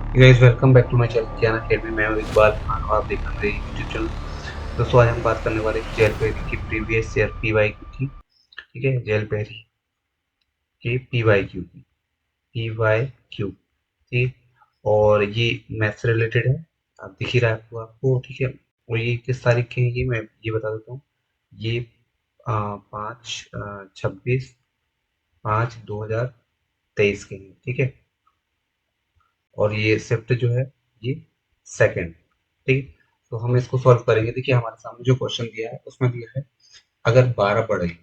Guys welcome back to my channel Gyan Academy. मैं हूं इकबाल खान और आप देख रहे हैं मेरे यूट्यूब चैनल। दोस्तों आज हम बात करने वाले जेल पेरी की प्रीवियस ईयर पीवाईक्यू की। ठीक है, जेल पेरी की पीवाईक्यू की पीवाईक्यू। ठीक, और ये मैथ्स से रिलेटेड है। आप दिख ही रहा है आपको। ठीक है, और ये किस तारीख के हैं ये मैं ये बता देता हूँ। ये 5/26/2023 के हैं। ठीक है, और ये शिफ्ट जो है ये सेकंड। ठीक, तो हम इसको सॉल्व करेंगे। देखिए हमारे सामने जो क्वेश्चन दिया है उसमें दिया है अगर 12 बढ़ई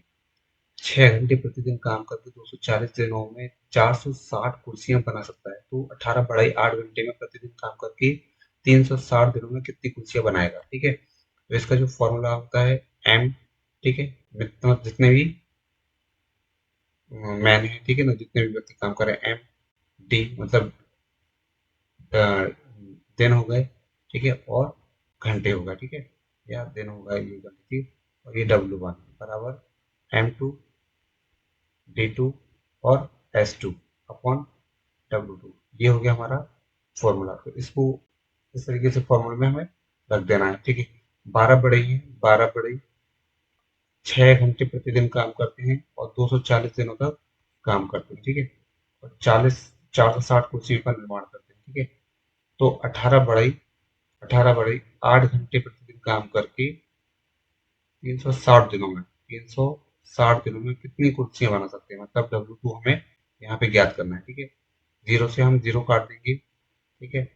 6 घंटे प्रतिदिन काम करके 240 दिनों में 460 कुर्सियां बना सकता है, तो 18 बढ़ई 8 घंटे में प्रतिदिन काम करके 360 दिनों में कितनी कुर्सियां बनाएगा। ठीक है, तो इसका जो फॉर्मूला होता है एम। ठीक है, मतलब जितने भी मैन है, ठीक है ना, जितने भी व्यक्ति काम कर रहे हैं, एम डी मतलब अ, दिन हो गए। ठीक है, और घंटे होगा। ठीक है, या दिन होगा ये घंटे। ठीक, और ये W1 बराबर M2 D2 और S2 अपॉन W2। ये हो गया हमारा फॉर्मूला। तो इसको इस तरीके से फॉर्मूले में हमें रख देना है। ठीक है, 12 बढ़ई है, 12 बढ़ई 6 घंटे प्रतिदिन काम करते हैं और 240 दिनों तक काम करते हैं। ठीक है, और 460 कुर्सियों का निर्माण करते हैं। ठीक है, तो 18 बढ़ई 8 घंटे प्रतिदिन काम करके 360 दिनों में 360 दिनों में कितनी कुर्सियां बना सकते हैं, मतलब W2 हमें यहाँ पे ज्ञात करना है। ठीक है, जीरो से हम जीरो काट देंगे। ठीक है,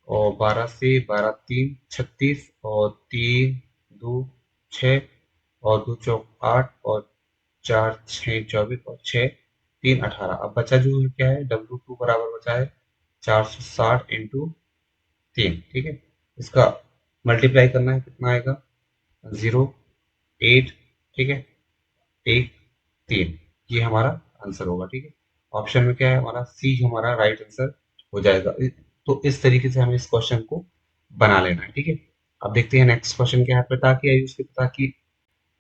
और 12 से 12 3 36 और 3 2 6 और 2 चौक 8 और 4 6 24 और 6 3 18। अब बचा जो है क्या है, W2 बराबर बचा है 460 × 3। ठीक है, इसका मल्टीप्लाई करना है, कितना आएगा 0 8। ठीक है, 1 3, ये हमारा आंसर होगा। ठीक है, ऑप्शन में क्या है हमारा सी हमारा राइट आंसर हो जाएगा। तो इस तरीके से हमें इस क्वेश्चन को बना लेना है। ठीक है, अब देखते हैं नेक्स्ट क्वेश्चन क्या है। पिता की आयु उसके पिता की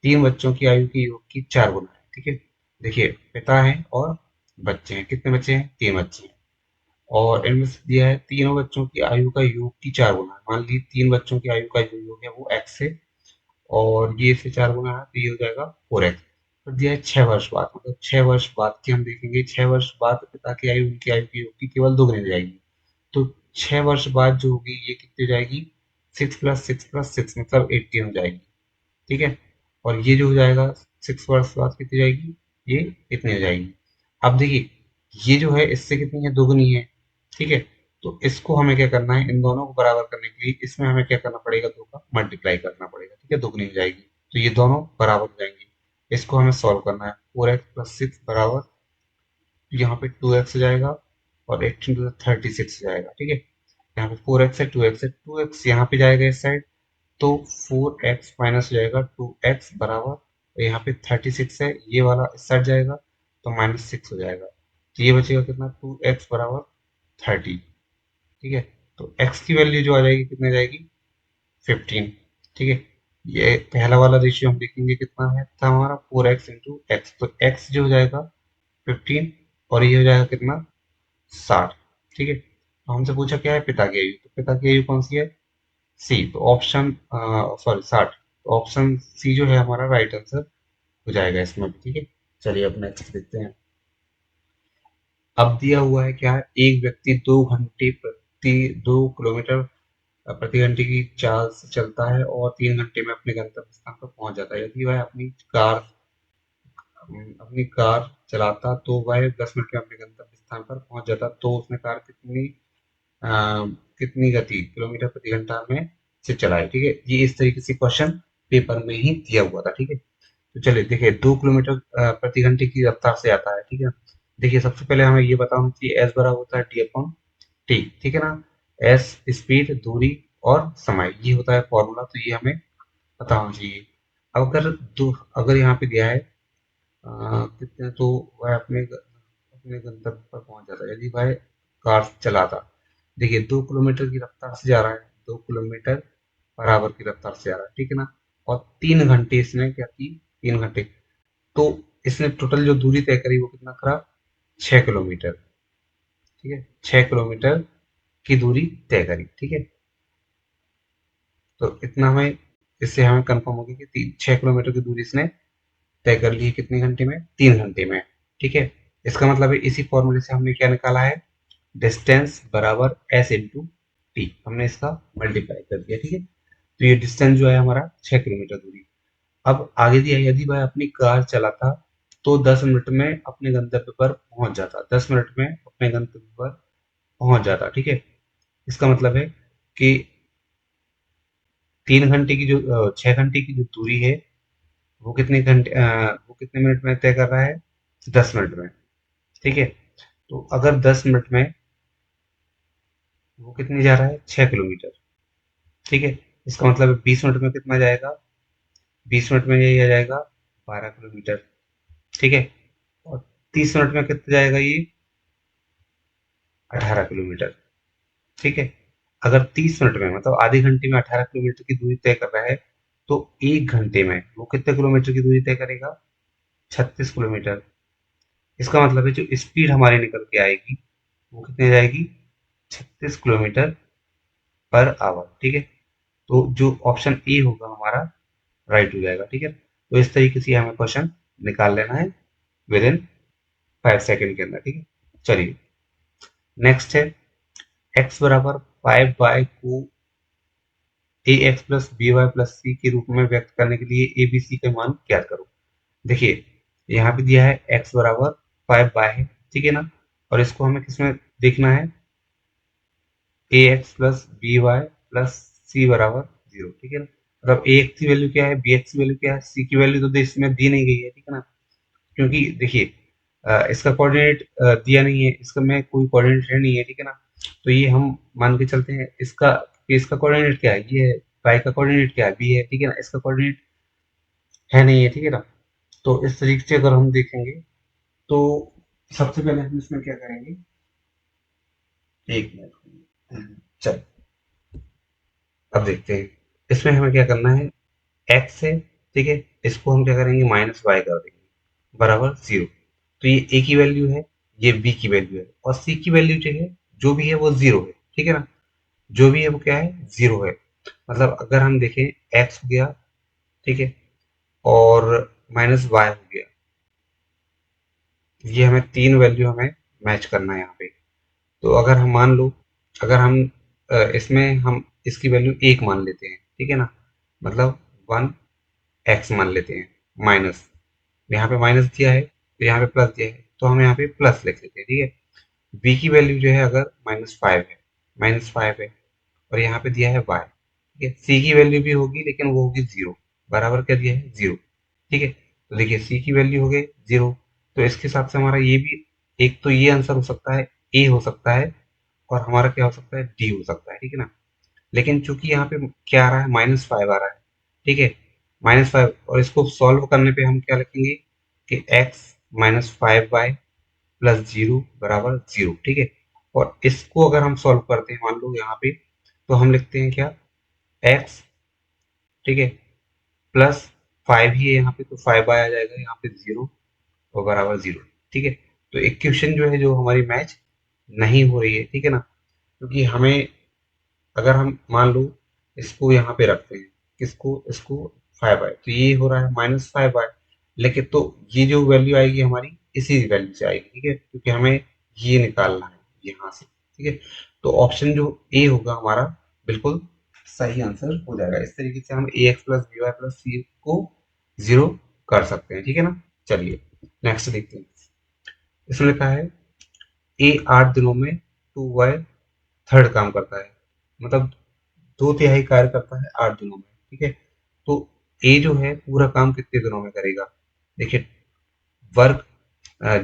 3 बच्चों की आयु के योग की 4 गुना है। ठीक है, देखिए पिता है और बच्चे हैं, कितने बच्चे हैं, 3 बच्चे हैं, और इनमें से दिया है तीनों बच्चों की आयु का योग की 4 गुना है। मान ली 3 बच्चों की आयु का जो योग है वो एक्स है, और ये इससे 4 गुना है तो ये हो जाएगा 4x। फिर दिया है 6 वर्ष बाद, मतलब 6 वर्ष बाद की हम देखेंगे। 6 वर्ष बाद पिता की आयु उनकी आयु की योग की केवल 2 गुनी हो जाएगी। तो 6 वर्ष बाद जो होगी ये कितनी हो जाएगी, 6 + 6 + 6 मतलब 18 हो जाएगी। ठीक है, और ये जो हो जाएगा 6 वर्ष बाद कितनी हो जाएगी, ये इतनी हो जाएगी। अब देखिए ये जो है इससे कितनी है, 2 गुनी है। ठीक है, तो इसको हमें क्या करना है, इन दोनों को बराबर करने के लिए इसमें हमें क्या करना पड़ेगा, 2 का मल्टीप्लाई करना पड़ेगा। ठीक है, 2 गुनी हो जाएगी, तो ये दोनों बराबर हो जाएंगे। इसको हमें सॉल्व करना है। 4x + 6 बराबर, यहाँ पे 2x हो जाएगा और 18 × 36 हो जाएगा। ठीक है, यहाँ पे 4x है, 2x है, 2x यहाँ पे जाएगा इस साइड, तो 4x माइनस हो जाएगा 2x बराबर, और यहाँ पे 36 है, ये वाला इस साइड जाएगा तो -6 हो जाएगा। तो ये बचेगा कितना, 2x बराबर 30। ठीक है, तो x की वैल्यू जो आ जाएगी कितनी आ जाएगी, 15। ठीक है, ये पहला वाला रेशियो हम देखेंगे कितना है था हमारा, 4x × x, तो x जो हो जाएगा 15 और ये हो जाएगा कितना, 60। ठीक है, तो हमसे पूछा क्या है, पिता की आयु, तो पिता की आयु कौन सी है, सी, तो ऑप्शन सॉरी 60, तो ऑप्शन सी जो है हमारा राइट आंसर हो जाएगा इसमें भी। ठीक है, चलिए अब नेक्स्ट देखते हैं। अब दिया हुआ है क्या है, एक व्यक्ति 2 किलोमीटर प्रति घंटे की चाल से चलता है और 3 घंटे में अपने गंतव्य स्थान पर पहुंच जाता है। यदि वह अपनी कार चलाता तो वह 10 मिनट में अपने गंतव्य स्थान पर पहुंच जाता, तो उसने कार अ, कितनी गति किलोमीटर प्रति घंटा में से चलाई। ठीक है, ये इस तरीके से क्वेश्चन पेपर में ही दिया हुआ था। ठीक है, तो चलिए देखिए 2 किलोमीटर प्रति घंटे की रफ्तार से आता है। ठीक है, देखिए सबसे पहले हमें ये बताना चाहिए एस बराबर होता है T/T। ठीक है ना, एस स्पीड, दूरी और समय, ये होता है फॉर्मूला, तो ये हमें पता होना चाहिए। अब अगर यहाँ पे दिया है कितने, तो वह अपने गंतव्य पर पहुंच जाता है यदि वह कार चलाता। देखिए 2 किलोमीटर की रफ्तार से जा रहा है, 2 किलोमीटर बराबर की रफ्तार से जा रहा है। ठीक है ना, और 3 घंटे इसने क्या की, 3 घंटे, तो इसने टोटल जो दूरी तय करी वो कितना करा, 6 किलोमीटर। ठीक है, 6 किलोमीटर की दूरी तय करी, ठीक है। तो इतना हमें, इससे हमें कंफर्म हो गया कि 6 किलोमीटर की दूरी इसने तय कर ली है कितने घंटे में, 3 घंटे में, ठीक है। इसका मतलब है इसी फॉर्मूले से हमने क्या निकाला है, डिस्टेंस बराबर एस इंटू टी, हमने इसका मल्टीप्लाई कर दिया, ठीक है। तो ये डिस्टेंस जो है हमारा 6 किलोमीटर दूरी। अब आगे दिया, यदि वह अपनी कार चलाता तो 10 मिनट में अपने गंतव्य पर पहुंच जाता, 10 मिनट में अपने गंतव्य पर पहुंच जाता, ठीक है। इसका मतलब है कि 3 घंटे की जो 6 घंटे की जो दूरी है, वो कितने घंटे वो कितने मिनट में तय कर रहा है, 10 मिनट में, ठीक है। तो अगर 10 मिनट में वो कितनी जा रहा है, 6 किलोमीटर, ठीक है। इसका मतलब है 20 मिनट में कितना जाएगा, 20 मिनट में ये आ जाएगा 12 किलोमीटर, ठीक है। और 30 मिनट में कितना जाएगा ये, 18 किलोमीटर, ठीक है। अगर 30 मिनट में मतलब आधे घंटे में 18 किलोमीटर की दूरी तय कर रहा है, तो 1 घंटे में वो कितने किलोमीटर की दूरी तय करेगा, 36 किलोमीटर। इसका मतलब है जो स्पीड हमारी निकल के आएगी वो कितनी जाएगी, 36 किलोमीटर पर आवर, ठीक है। तो जो ऑप्शन ए होगा हमारा राइट हो जाएगा, ठीक है। तो इस तरीके से हमें क्वेश्चन निकाल लेना है विद इन 5 सेकेंड के अंदर, ठीक है। चलिए नेक्स्ट है, एक्स बराबर 5y को a x plus b y plus c के रूप में व्यक्त करने के लिए ए बी सी के मान ज्ञात करो। देखिए यहाँ पे दिया है एक्स बराबर 5y है, ठीक है ना, और इसको हमें किसमें देखना है, a x plus b y plus c बराबर 0, ठीक है ना। मतलब ए एक्स की वैल्यू क्या है, बी एक्स की वैल्यू क्या है, सी की वैल्यू तो इसमें दी नहीं गई है, ठीक है ना। क्योंकि देखिए इसका कोऑर्डिनेट दिया नहीं है, इसका में कोई कोऑर्डिनेट है नहीं है, ठीक है ना। तो ये हम मान के चलते हैं इसका कि इसका कोऑर्डिनेट क्या है, ये है, y का कोऑर्डिनेट क्या है, बी है, ठीक है ना। इसका कोऑर्डिनेट है नहीं है, ठीक है ना। तो इस तरीके से अगर हम देखेंगे तो सबसे पहले हम इसमें क्या करेंगे, एक मिनट, चल अब देखते हैं इसमें हमें क्या करना है, एक्स है, ठीक है, इसको हम क्या करेंगे माइनस वाई कर देंगे बराबर 0। तो ये ए की वैल्यू है, ये बी की वैल्यू है, और सी की वैल्यू जो है, जो भी है वो 0 है, ठीक है ना। जो भी है वो क्या है, 0 है। मतलब अगर हम देखें एक्स हो गया, ठीक है, और माइनस वाई हो गया, ये हमें तीन वैल्यू हमें मैच करना है यहाँ पे। तो अगर हम मान लो, अगर हम इसमें हम इसकी वैल्यू एक मान लेते हैं, ठीक है ना, मतलब 1 एक्स मान लेते हैं माइनस, यहाँ पे माइनस दिया है तो यहाँ पे प्लस दिया है, तो हम यहाँ पे प्लस लिख लेते हैं, ठीक है। बी की वैल्यू जो है अगर -5 है, -5 है, और यहाँ पे दिया है वाई, ठीक है। सी की वैल्यू भी होगी लेकिन वो होगी 0, बराबर क्या दिया है 0, ठीक है। तो देखिए सी की वैल्यू हो गई 0, तो इसके हिसाब से हमारा ये भी, एक तो ये आंसर हो सकता है, ए हो सकता है, और हमारा क्या हो सकता है, डी हो सकता है, ठीक है ना। लेकिन चूंकि यहाँ पे क्या आ रहा है, -5 आ रहा है, ठीक है, -5, और इसको सॉल्व करने पे हम क्या लिखेंगे कि x -5y प्लस 0 बराबर 0, ठीक है। और इसको अगर हम सॉल्व करते हैं मान लो यहाँ पे, तो हम लिखते हैं क्या, x, ठीक है, प्लस 5 ही है यहाँ पे, तो 5y आ जाएगा यहाँ पे 0 और बराबर 0, ठीक है। तो इक्वेशन जो है जो हमारी मैच नहीं हो रही है, ठीक है ना। क्योंकि हमें, अगर हम मान लो इसको यहाँ पे रखते हैं, किसको, इसको 5y, तो ये हो रहा है -5y, लेकिन तो ये जो वैल्यू आएगी हमारी इसी वैल्यू से आएगी, ठीक है, क्योंकि हमें ये निकालना है यहाँ से, ठीक है। तो ऑप्शन जो ए होगा हमारा बिल्कुल सही आंसर हो जाएगा। इस तरीके से हम a x plus b y plus c को 0 कर सकते हैं, ठीक है ना। चलिए नेक्स्ट देखते हैं। इसमें लिखा है ए 8 दिनों में 2y थर्ड काम करता है, मतलब 2/3 कार्य करता है 8 दिनों में, ठीक है। तो ए जो है पूरा काम कितने दिनों में करेगा, देखिए वर्क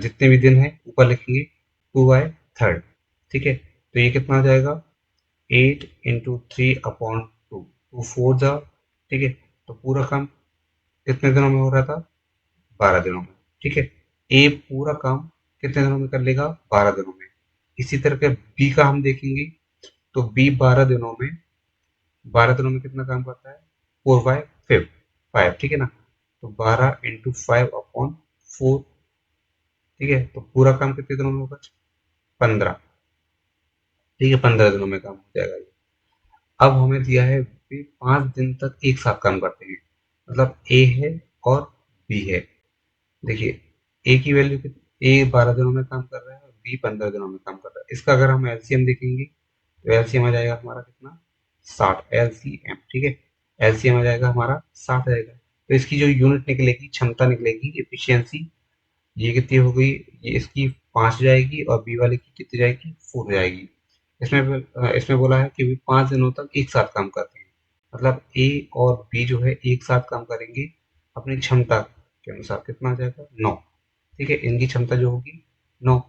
जितने भी दिन है ऊपर लिखेंगे 2/3, ठीक है। तो ये कितना आ जाएगा, 8 × 3/2, 2 4 जा, ठीक है। तो पूरा काम कितने दिनों में हो रहा था, 12 दिनों में, ठीक है। ए पूरा काम कितने दिनों में कर लेगा, 12 दिनों में। इसी तरह के बी का हम देखेंगे, तो बी 12 दिनों में कितना काम करता है, 4/5, ठीक है ना। तो 12 × 5/4, ठीक है। तो पूरा काम कितने दिनों में होगा, 15, ठीक है, 15 दिनों में काम हो जाएगा ये। अब हमें दिया है वे 5 दिन तक एक साथ काम करते हैं, मतलब ए है और बी है। देखिए, ए की वैल्यू ए 12 दिनों में काम कर रहा है और बी 15 दिनों में काम कर रहा है। इसका अगर हम एलसीएम देखेंगे तो एलसीएम आ जाएगा हमारा कितना, 60 एलसीएम। ठीक है, एलसीएम आ जाएगा हमारा 60 आएगा। तो इसकी जो यूनिट निकलेगी, क्षमता निकलेगी, एफिशिएंसी, ये कितनी हो गई, ये इसकी 5 जाएगी और बी वाले की कितनी जाएगी, 4 जाएगी। इसमें बोला है कि वे 5 दिनों तक एक साथ काम करते हैं, मतलब ए और बी जो है एक साथ काम करेंगे अपनी क्षमता के अनुसार। कितना आ जाएगा, 9। ठीक है, इनकी क्षमता जो होगी 9,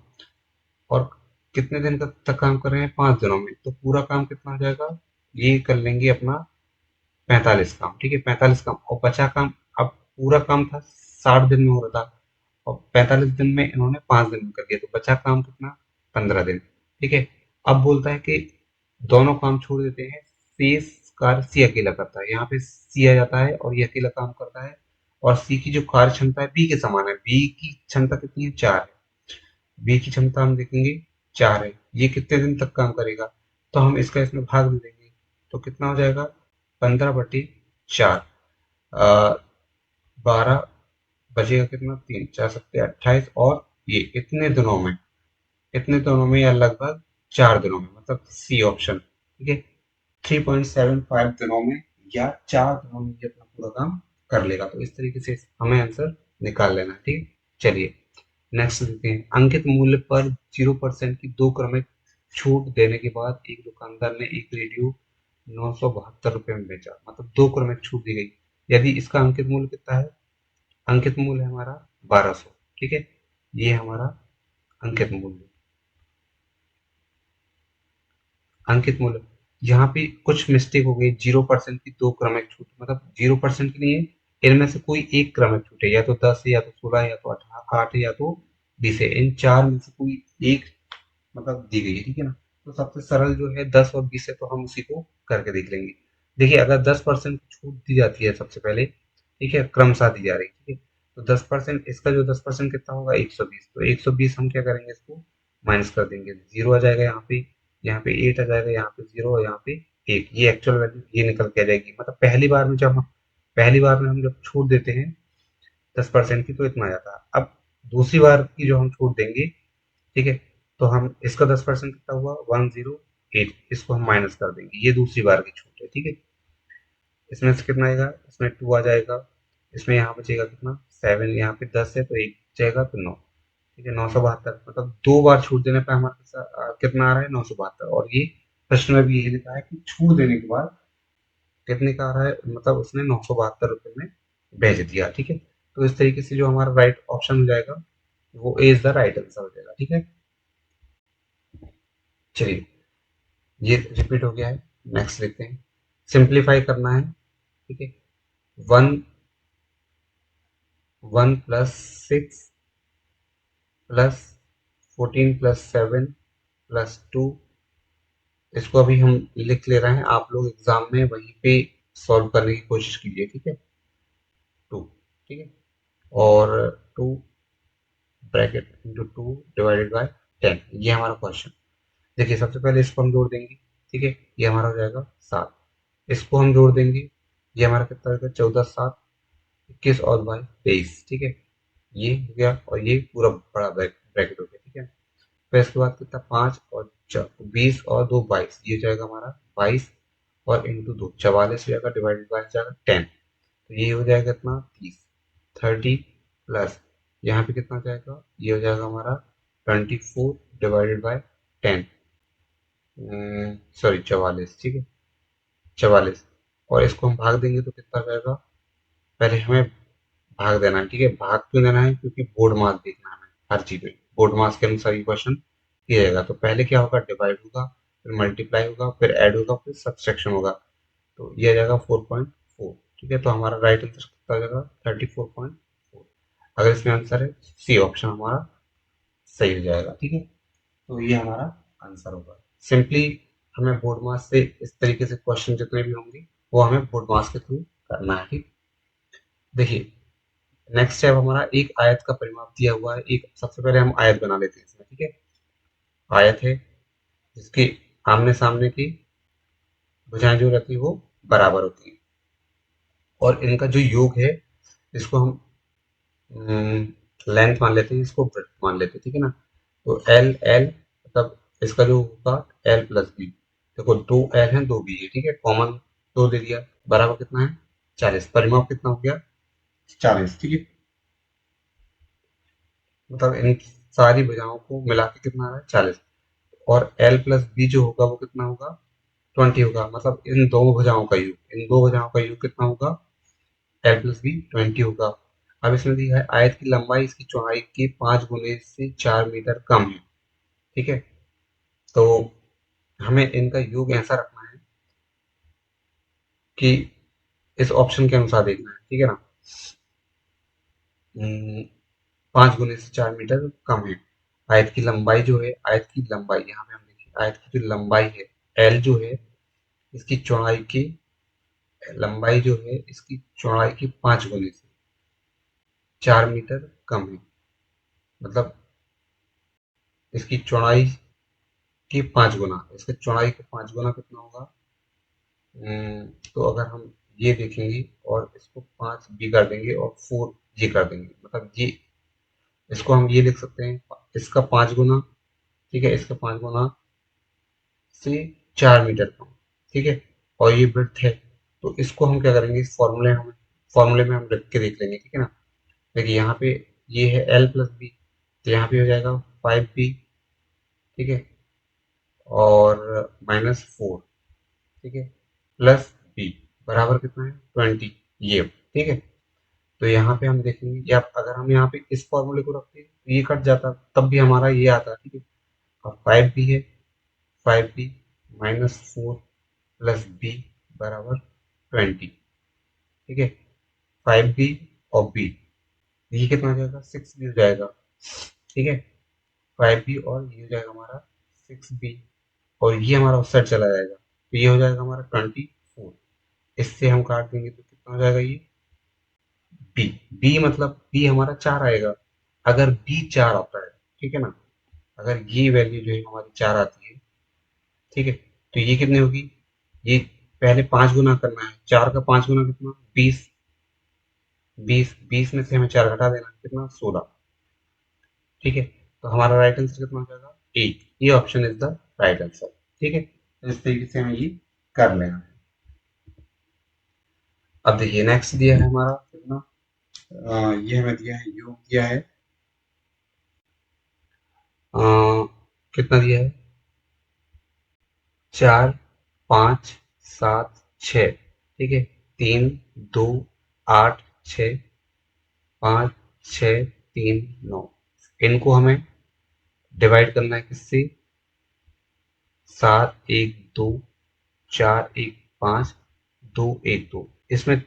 और कितने दिन तक काम कर रहे हैं, 5 दिनों में, तो पूरा काम कितना हो जाएगा, ये कर लेंगे अपना 45 काम। ठीक है, 45 काम, और बचा काम, अब पूरा काम था 60 दिन में हो रहा था, और 45 दिन में इन्होंने 5 दिन में कर दिया, तो बचा काम कितना, 15 दिन। ठीक है, अब बोलता है कि दोनों काम छोड़ देते हैं, शेष कार्य सी अकेला करता है। यहाँ पे सी आ जाता है और ये अकेला काम करता है, और सी की जो कार्य क्षमता है बी के समान है। बी की क्षमता कितनी है, 4 है। बी की क्षमता हम देखेंगे 4 है, ये कितने दिन तक काम करेगा, तो हम इसका इसमें भाग दे देंगे, तो कितना हो जाएगा, 15/4, 12, बचेगा कितना, 3 4 7 28, और ये इतने दिनों में या लगभग 4 दिनों में, मतलब सी ऑप्शन। ठीक है, 3.75 दिनों में या 4 दिनों में ये अपना पूरा काम कर लेगा। तो इस तरीके से हमें आंसर निकाल लेना है। ठीक है, चलिए नेक्स्ट देखते हैं। अंकित मूल्य पर 0% की 2 क्रमिक छूट देने के बाद एक दुकानदार ने एक रेडियो 972 रुपये में बेचा, मतलब 2 क्रमिक छूट दी गई। यदि इसका अंकित मूल्य कितना है, अंकित मूल्य है हमारा 1200। ठीक है, ये हमारा अंकित मूल्य, अंकित मूल्य। यहाँ पे कुछ मिस्टेक हो गई, 0% की 2 क्रमिक छूट, मतलब 0% की नहीं है, इनमें से कोई एक क्रमिक छूट है, या तो 10 है, या तो 16 है, या तो 8 है, या तो 20 है। इन चार में से कोई एक मतलब दी गई है। ठीक है ना, तो सबसे सरल जो है 10 और 20 है, तो हम उसी को करके देख लेंगे। देखिए, अगर 10% छूट दी जाती है सबसे पहले, ठीक है, क्रमशः दी जा रही है, ठीक है, तो 10%, इसका जो 10% कितना होगा, 120। तो 120 हम क्या करेंगे, इसको माइनस कर देंगे, जीरो आ जाएगा यहाँ पे, यहाँ पे 8 आ जाएगा, यहाँ पे जीरो, और यहाँ पे 1, ये एक्चुअल वैल्यू ये निकल के आ जाएगी। मतलब पहली बार में हम जब छूट देते हैं 10% की, तो इतना आ जाता है। अब दूसरी बार की जो हम छूट देंगे, ठीक है, तो हम इसका 10% कितना हुआ, 108, इसको हम माइनस कर देंगे, ये दूसरी बार की छूट है। ठीक है, इसमें से कितना आएगा, इसमें 2 आ जाएगा, इसमें यहाँ बचेगा कितना, 7, यहाँ पे 10 है तो 1 बचेगा, तो 9। ठीक है, 972, मतलब 2 बार छूट देने पर हमारे पास कितना आ रहा है, 972। और ये प्रश्न में भी यही लिखा है कि छूट देने के बाद कितने का आ रहा है, मतलब उसने 972 रुपये में भेज दिया। ठीक है, तो इस तरीके से जो हमारा राइट ऑप्शन हो जाएगा, वो ए इज द राइट आंसर हो जाएगा। ठीक है, चलिए ये रिपीट हो गया है, नेक्स्ट देखते हैं। सिंप्लीफाई करना है। ठीक है, वन 1 + 6 +14 + 7 +2, इसको अभी हम लिख ले रहे हैं, आप लोग एग्जाम में वहीं पे सॉल्व करने की कोशिश कीजिए। ठीक है, 2, ठीक है, और 2 ब्रैकेट इंटू 2 / 10, ये हमारा क्वेश्चन। देखिए, सबसे पहले इसको हम जोड़ देंगे। ठीक है, ये हमारा हो जाएगा 7, इसको हम जोड़ देंगे, ये हमारा कितना होगा, 14 7 21 और 22। ठीक है, ये हो गया, और ये पूरा बड़ा ब्रैकेट हो गया। ठीक है, फिर इसके बाद कितना, 5 और 20 और 2 22, ये हो जाएगा हमारा 22, और इंटू 2 44 हो जाएगा, डिवाइडेड बाय जाएगा 10, तो ये हो जाएगा कितना, 30। 30 प्लस यहाँ पे कितना जाएगा, ये हो जाएगा हमारा 24 डिवाइडेड बाय 10, सॉरी 44। ठीक है, 44, और इसको हम भाग देंगे तो कितना आ जाएगा, पहले हमें भाग देना है। ठीक है, भाग क्यों देना है, क्योंकि बोर्ड मार्क्स देखना है हमें हर चीज में, बोर्ड मार्क्स के अनुसार ये क्वेश्चन किया जाएगा। तो पहले क्या होगा, डिवाइड होगा, फिर मल्टीप्लाई होगा, फिर ऐड होगा, फिर सब्सट्रैक्शन होगा, तो ये आ जाएगा 4.4। ठीक है, तो हमारा राइट आंसर कितना आ जाएगा, 34.4। अगर इसमें आंसर है, सी ऑप्शन हमारा सही हो जाएगा। ठीक है, तो ये हमारा आंसर होगा। सिंपली हमें बोर्ड मार्क्स से इस तरीके से क्वेश्चन जितने भी होंगे, वो हमें बोर्ड मार्क्स के थ्रू करना है। ठीक, देखिए नेक्स्ट स्टेप हमारा, एक आयत का परिमाप दिया हुआ है। एक सबसे पहले हम आयत बना लेते हैं इसमें। ठीक है, आयत है जिसके आमने सामने की भुजाएं जो रहती है वो बराबर होती है, और इनका जो योग है इसको हम लेंथ मान लेते हैं, इसको ब्रेड्थ मान लेते हैं, ठीक है ना। तो एल एल मतलब इसका जो होगा एल प्लस बी। देखो दो एल है दो बी है, ठीक है, कॉमन दो दे दिया, बराबर कितना है 40, परिमाप कितना हो गया 40, ठीक है। मतलब इन सारी भुजाओं को मिला के कितना आ रहा है 40, और एल प्लस बी जो होगा वो कितना होगा 20 होगा, मतलब इन दो भुजाओं का योग, इन दो भुजाओं का योग कितना होगा एल प्लस बी 20 होगा। अब इसमें दिया है आयत की लंबाई इसकी चौड़ाई के 5 गुने से 4 मीटर कम है, ठीक है। तो हमें इनका योग ऐसा रखना है कि इस ऑप्शन के अनुसार देखना है, ठीक है ना। 5 गुने से 4 मीटर कम है। आयत की लंबाई जो है, आयत की लंबाई यहाँ पे हम देखिए आयत की जो लंबाई है एल जो है इसकी चौड़ाई की, लंबाई जो है इसकी चौड़ाई की 5 गुने से 4 मीटर कम है, मतलब इसकी चौड़ाई की 5 गुना, इसके चौड़ाई के 5 गुना कितना होगा। तो अगर हम ये देखेंगे और इसको 5 बी कर देंगे और 4 जी कर देंगे, मतलब ये इसको हम ये लिख सकते हैं इसका 5 गुना, ठीक है, इसका 5 गुना से 4 मीटर कम, ठीक है, और ये ब्रेड्थ है। तो इसको हम क्या करेंगे, इस फॉर्मूले में हम रख के देख लेंगे, ठीक है ना। देखिए यहाँ पे ये है एल प्लस बी, तो यहाँ पे हो जाएगा 5 बी, ठीक है, और -4, ठीक है, प्लस बी बराबर कितना है 20, ये, ठीक है। तो यहाँ पे हम देखेंगे या अगर हम यहाँ पे इस फॉर्मूले को रखते हैं तो ये कट जाता, तब भी हमारा ये आता, ठीक है। अब 5 बी है, 5 बी -4 प्लस बी बराबर 20, ठीक है। 5 बी और बी, ये कितना हो जाएगा 6 बी हो जाएगा, ठीक है। 5 बी और ये हो जाएगा हमारा 6 बी, और ये हमारा उस साइड चला जाएगा, तो ये हो जाएगा हमारा 24। इससे हम काट देंगे तो कितना हो जाएगा ये बी, बी मतलब बी हमारा 4 आएगा। अगर बी 4 आता है, ठीक है ना, अगर ये वैल्यू जो है हमारी 4 आती है, ठीक है, तो ये कितनी होगी, ये पहले 5 गुना करना है, 4 का 5 गुना कितना 20, 20 में से हमें 4 घटा देना है, कितना 16, ठीक है। तो हमारा राइट आंसर कितना हो जाएगा 8, ये option is the right answer, ठीक है। तो इस तरीके से हमें ये कर लेना है। अब देखिए नेक्स्ट दिया है हमारा कितना, ये हमें दिया है योग दिया है, अ, कितना दिया है 4 5 7 6, ठीक है, 3 2 8 6 5 6 3 9, इनको हमें डिवाइड करना है किससे, 7 1 2 4 1 5 2 1 2, इसमें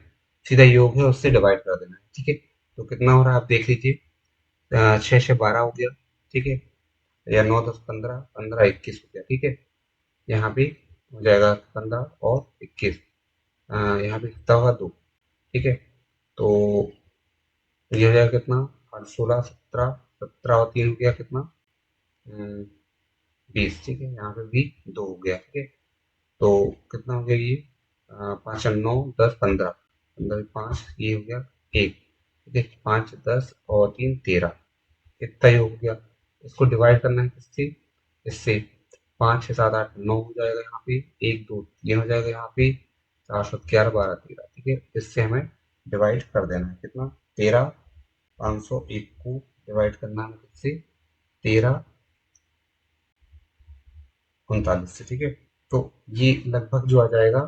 सीधा योग है उससे डिवाइड कर देना है, ठीक है। तो कितना हो रहा है आप देख लीजिए, 6 6 12 हो गया, ठीक है, या 9 10 15 15 21 हो गया, ठीक है। यहाँ पे हो जाएगा 15 और 21, यहाँ पे कितना होगा 2, ठीक है। तो ये हो जाएगा कितना 8 16 17 17 और 3 हो गया कितना 20, ठीक है, यहाँ पे भी 2 हो गया, ठीक है। तो कितना हो गया ये 5 9 10 15 15 5, ये हो गया 1, ठीक है, 5 10 और 3 13, इतना ही हो गया। इसको डिवाइड करना है किससे, इससे 5 6 7 8 9 हो जाएगा, यहाँ पे 1 2 3 हो जाएगा, यहाँ पे 4 7 11 12 13, ठीक है। इससे हमें डिवाइड कर देना है कितना 13, 501 को डिवाइड करना है किससे 13 39 से, ठीक है। तो ये लगभग जो आ जाएगा,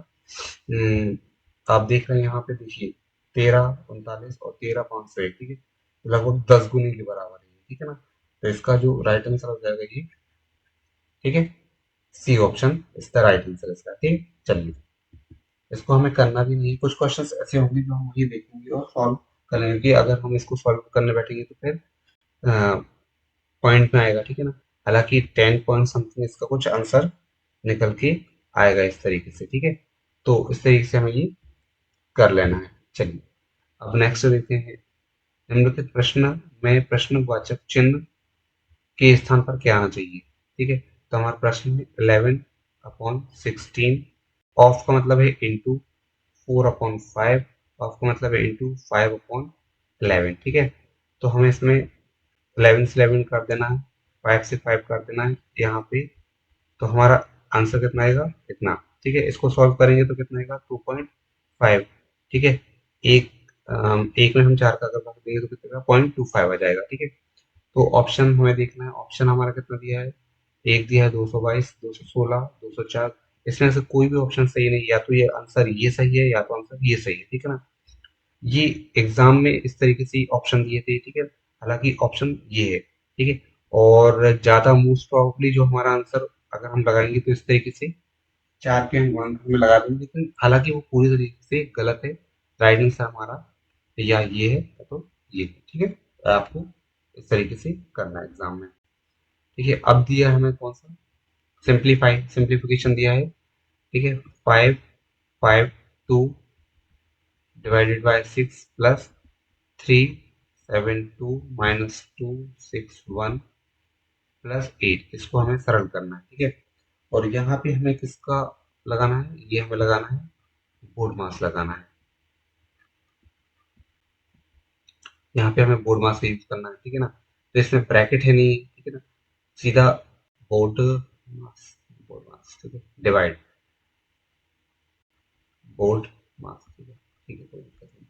आप देख रहे हैं यहाँ पे देखिए 13 39 और 13 501, ठीक है, लगभग 10 गुने के बराबर है, ठीक है ना। तो इसका जो राइट आंसर हो जाएगा ये, ठीक है, C option is the right answer इसका, ठीक। चलिए इसको हमें करना भी नहीं, कुछ क्वेश्चंस ऐसे होंगे जो हम वही देखेंगे और सॉल्व करेंगे, कि अगर हम इसको सॉल्व करने बैठेंगे तो फिर पॉइंट में आएगा, ठीक है ना। हालांकि 10 पॉइंट समथिंग इसका कुछ आंसर निकल के आएगा इस तरीके से, ठीक है। तो इस तरीके से हमें ये कर लेना है। चलिए अब नेक्स्ट देखते हैं, निम्नलिखित प्रश्न में प्रश्नवाचक चिन्ह के स्थान पर क्या आना चाहिए, ठीक है। तो हमारा प्रश्न है 11 अपॉन 16, ऑफ का मतलब है इंटू 4/5, ऑफ का मतलब है इंटू 5/11, ठीक है। तो हमें इसमें 11 से 11 कर देना है, 5 से 5 कर देना है यहाँ पे, तो हमारा आंसर कितना आएगा, इतना, ठीक है। इसको सॉल्व करेंगे तो कितना आएगा, 2.5, ठीक है। एक एक में हम 4 का अगर भाग देंगे तो कितना 0.25 आ जाएगा, ठीक है। तो ऑप्शन हमें देखना है, ऑप्शन हमारा कितना दिया है, एक दिया है 222, 216, 204, इसमें से कोई भी ऑप्शन सही नहीं, या तो ये आंसर ये सही है या तो आंसर ये सही है, ठीक है ना। ये एग्जाम में इस तरीके से ऑप्शन दिए थे, ठीक है। हालांकि ऑप्शन ये है, ठीक है। और ज्यादा मोस्ट प्रोबेबली जो हमारा आंसर अगर हम लगाएंगे तो इस तरीके से 4 के हम वन में लगा देंगे, लेकिन हालांकि वो पूरी तरीके से गलत है। राइट आंसर हमारा या ये है या तो ये है, ठीक है। आपको इस तरीके से करना है एग्जाम में, ठीक है। अब दिया है हमें कौन सा, सिंप्लीफिकेशन दिया है, ठीक है। 552 divided by 6 plus 372 minus 261 plus 8, इसको हमें सरल करना है, ठीक है। और यहाँ पे हमें किसका लगाना है, ये हमें लगाना है बोर्ड मास लगाना है, यहाँ पे हमें बोर्ड मास का यूज करना है, ठीक है ना। तो इसमें ब्रैकेट है नहीं, ठीक है ना, सीधा बोर्ड मास, बोर्ड मास, ठीक है, डिवाइड बोर्ड मास, ठीक है, ठीक है, कोई दिक्कत नहीं।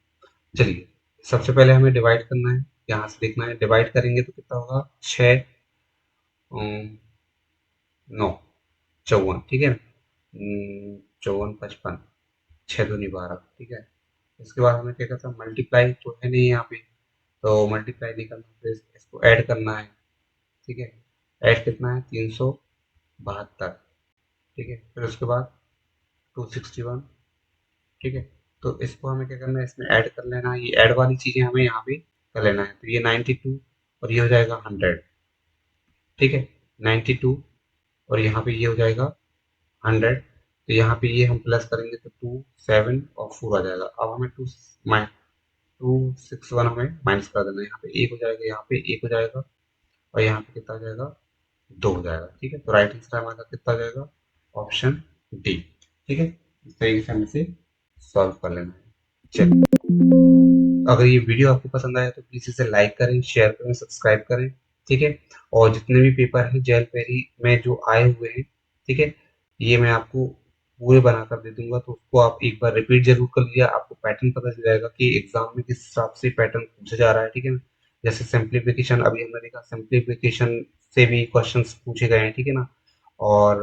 चलिए, सबसे पहले हमें डिवाइड करना है, यहाँ से देखना है, डिवाइड करेंगे तो कितना होगा, 6 9 54, ठीक है। 54 55, 6 दूनी 12, ठीक है। इसके बाद हमें क्या करता है, मल्टीप्लाई तो है नहीं यहाँ पे, तो मल्टीप्लाई नहीं करना, फिर इसको ऐड करना है, ठीक है। ऐड कितना है, 372, ठीक है। फिर उसके बाद 261, ठीक है। तो इसको हमें क्या करना है, इसमें ऐड कर लेना है, ये ऐड वाली चीजें हमें यहाँ पे कर लेना है, तो ये 92 और ये हो जाएगा 100, ठीक है। 92 और यहाँ पे ये हो जाएगा 100, तो यहाँ पे ये हम प्लस करेंगे तो 2 7 और 4 आ जाएगा। अब हमें 261 हमें माइनस कर देना है, यहाँ पे एक हो जाएगा, यहाँ पे एक हो जाएगा, और यहाँ पे कितना आ जाएगा, 2 हो जाएगा, ठीक है। तो राइट आंसर हमारा कितना आ जाएगा, ऑप्शन डी, ठीक है। इस तरीके से हमें इसे सॉल्व कर लेना है। चलिए, अगर ये वीडियो आपको पसंद आया तो प्लीज इसे लाइक करें, शेयर करें, सब्सक्राइब करें, ठीक है। और जितने भी पेपर हैं जेल पेरी में जो आए हुए हैं, ठीक है, ये मैं आपको पूरे बना कर दे दूंगा, तो उसको आप एक बार रिपीट जरूर कर लीजिए, आपको पैटर्न पता चल जाएगा कि एग्जाम में किस हिसाब से पैटर्न पूछा जा रहा है, ठीक है ना। जैसे सिंप्लीफिकेशन अभी हमने देखा, सिंप्लीफिकेशन से भी क्वेश्चंस पूछे गए हैं, ठीक है ना। और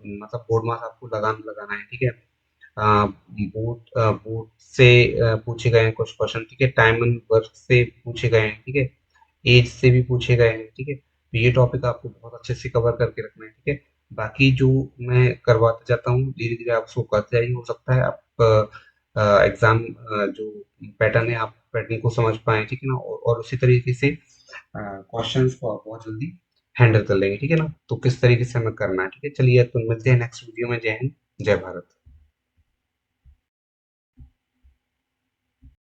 मतलब बोर्ड मार्क्स आपको लगाना लगाना है, ठीक है। बोर्ड से पूछे गए हैं कुछ क्वेश्चन, ठीक है। टाइम एंड वर्क से पूछे गए हैं, ठीक है। एज से भी पूछे गए हैं, ठीक है। तो ये टॉपिक आपको बहुत अच्छे से कवर करके रखना है, ठीक है। बाकी जो मैं करवाता जाता हूँ धीरे धीरे आप उसको करते जाइए, हो सकता है आप एग्जाम जो पैटर्न है आप पैटर्न को समझ पाए, ठीक है ना। और उसी तरीके से क्वेश्चंस को आप बहुत जल्दी हैंडल कर लेंगे, ठीक है ना। तो किस तरीके से हमें करना है, ठीक है। चलिए, तो मिलते हैं नेक्स्ट वीडियो में। जय हिंद, जय भारत।